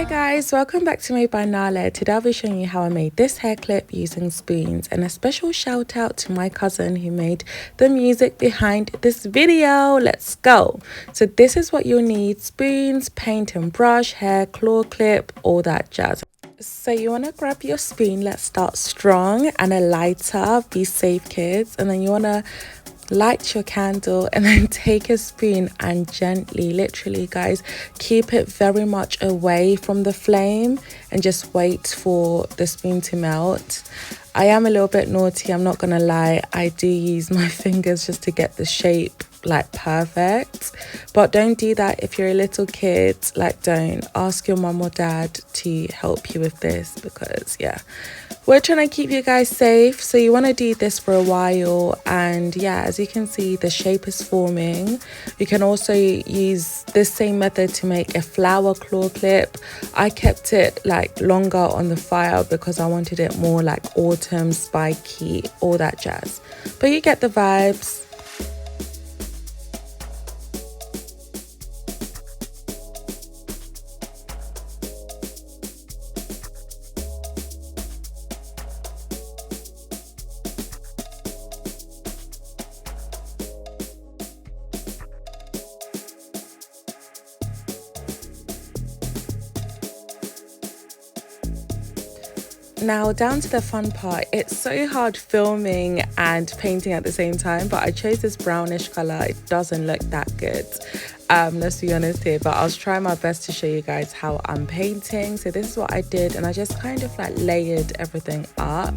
Hi guys, welcome back to MadeByNale. Today I'll be showing you how I made this hair clip using spoons, and a special shout out to my cousin who made the music behind this video. Let's go. So this is what you'll need: spoons, paint and brush, hair, claw clip, all that jazz. So you want to grab your spoon, let's start strong, and a lighter, be safe kids, and then you want to light your candle and then take a spoon and gently, literally guys, keep it very much away from the flame and just wait for the spoon to melt. I am a little bit naughty, I'm not gonna lie. I do use my fingers just to get the shape like perfect, but don't do that if you're a little kid. Like, don't ask your mom or dad to help you with this, because yeah, we're trying to keep you guys safe. So you want to do this for a while, and yeah, as you can see, the shape is forming. You can also use this same method to make a flower claw clip. I kept it like longer on the fire because I wanted it more like autumn, spiky, all that jazz, but you get the vibes. Now down to the fun part. It's so hard filming and painting at the same time, but I chose this brownish color. It doesn't look that good, let's be honest here, but I'll try my best to show you guys how I'm painting. So this is what I did, and I just kind of like layered everything up,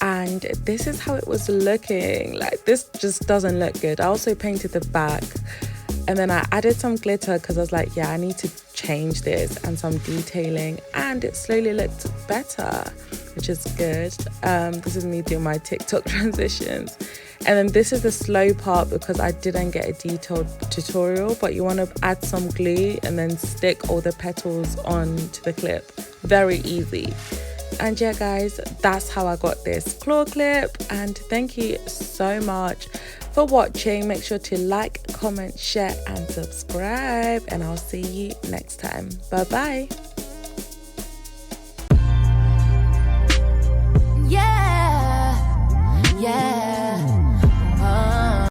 and this is how it was looking. Like, this just doesn't look good. I also painted the back, and then I added some glitter because I was like, yeah, I need to change this, and some detailing, and it slowly looked better, which is good. This is me doing my TikTok transitions. And then this is the slow part because I didn't get a detailed tutorial, but you want to add some glue and then stick all the petals onto the clip. Very easy. And yeah guys, that's how I got this claw clip, and thank you so much for watching. Make sure to like, comment, share and subscribe, and I'll see you next time. Bye bye.